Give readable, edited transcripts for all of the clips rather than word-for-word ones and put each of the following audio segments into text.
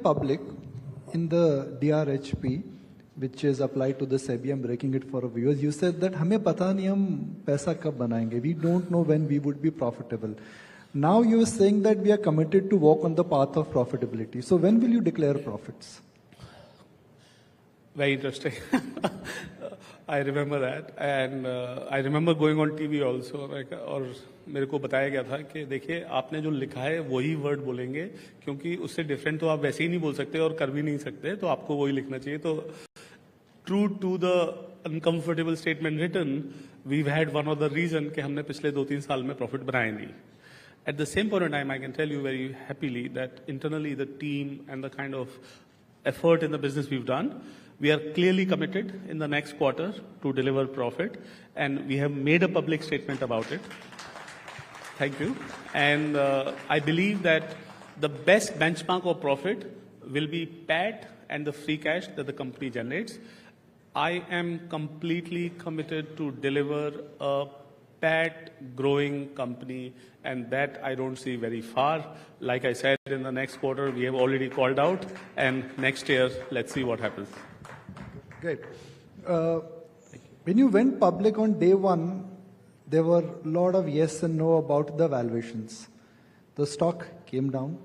public in the DRHP, which is applied to the SEBI, I'm breaking it for viewers, you said that हमें पता नहीं हम पैसा कब बनाएंगे. We don't know when we would be profitable. Now you're saying that we are committed to walk on the path of profitability. So when will you declare profits? Very interesting. I remember that, and I remember going on TV also. और मेरे को बताया गया था कि देखिए आपने जो लिखा है वही वर्ड बोलेंगे, क्योंकि उससे डिफरेंट तो आप वैसे ही नहीं बोल सकते और कर भी नहीं सकते, तो आपको वही लिखना चाहिए. तो true to the uncomfortable statement written, we've had one of the reason कि हमने पिछले 2-3 साल में प्रॉफिट बनाए नहीं. At the same point in time, I can tell you very happily that internally the team and the kind of effort in the business we've done, we are clearly committed in the next quarter to deliver profit, and we have made a public statement about it. Thank you. And I believe that the best benchmark of profit will be PAT and the free cash that the company generates. I am completely committed to deliver a PAT growing company, and that I don't see very far. Like I said, in the next quarter, we have already called out, and next year, let's see what happens. Great. When you went public on day one, there were a lot of yes and no about the valuations. The stock came down,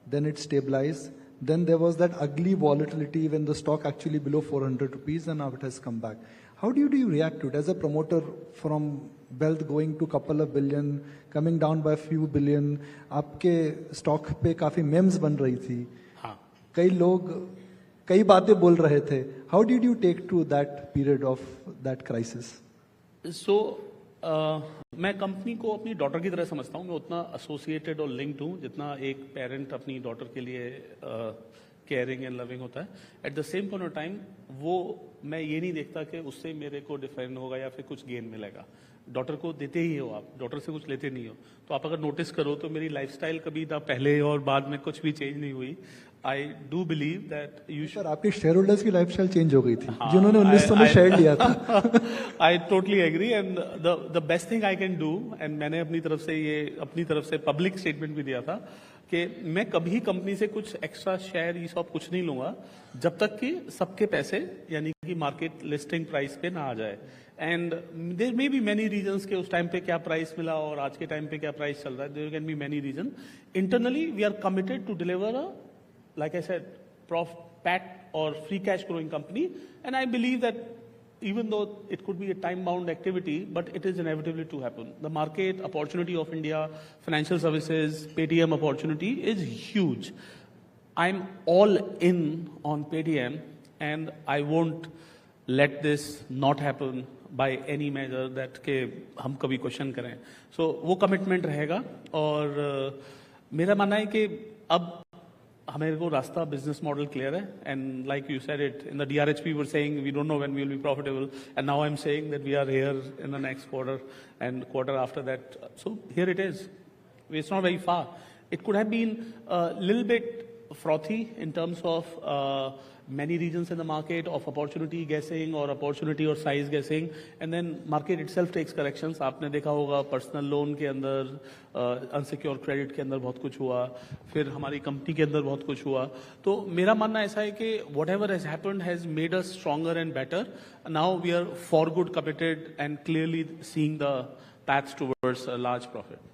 then it stabilized. Then there was that ugly volatility when the stock actually below 400 rupees, and now it has come back. How do you react to it as a promoter from wealth going to couple of billion, coming down by a few billion? आपके stock पे काफी memes बन रही थी. हाँ. कई लोग कई बातें बोल रहे थे. How did you take to that period of that crisis? So मैं कंपनी को अपनी डॉटर की तरह समझता हूँ. मैं उतना एसोसिएटेड और लिंक्ड हूँ जितना एक पेरेंट अपनी डॉटर के लिए केयरिंग एंड लविंग होता है. At the same point of time वो मैं ये नहीं देखता कि उससे मेरे को डिफरेंट होगा या फिर कुछ गेन मिलेगा. डॉटर को देते ही हो आप, डॉटर से कुछ लेते नहीं हो. तो आप अगर नोटिस करो तो मेरी लाइफस्टाइल कभी ना पहले और बाद में कुछ भी चेंज नहीं हुई. I do believe that you sir आपके शेयर होल्डर्स की लाइफस्टाइल चेंज हो गई थी जिन्होंने 1900 में शेयर लिया था. I totally agree, and the best thing I can do, and मैंने अपनी तरफ से पब्लिक स्टेटमेंट भी दिया था कि मैं कभी कंपनी से कुछ एक्स्ट्रा शेयर ये सब कुछ नहीं लूंगा जब तक कि सबके पैसे यानी कि मार्केट लिस्टिंग प्राइस पे ना आ जाए. And there may be many reasons के उस टाइम पे क्या प्राइस मिला और आज के टाइम पे क्या प्राइस चल रहा है. There can be many reason. Internally we are committed to deliver uh, like I said, PAT or free cash growing company, and I believe that even though it could be a time-bound activity, but it is inevitable to happen. The market opportunity of India, financial services, Paytm opportunity is huge. I'm all in on Paytm, and I won't let this not happen by any measure that के हम कभी question करें. So वो commitment रहेगा. और मेरा मानना है कि अब हमारे को रास्ता बिजनेस मॉडल क्लियर है. And like you said it in the DRHP we were saying we don't know when we will be profitable, and now I am saying that we are here in the next quarter and quarter after that. So here it is. It's not very far. It could have been little bit frothy in terms of many regions in the market of opportunity guessing or opportunity or size guessing, and then market itself takes corrections. आपने देखा होगा personal loan के अंदर, unsecure credit के अंदर बहुत कुछ हुआ, फिर हमारी कंपनी के अंदर बहुत कुछ हुआ. तो मेरा मानना ऐसा है कि whatever has happened has made us stronger and better. Now we are for good committed and clearly seeing the paths towards a large profit.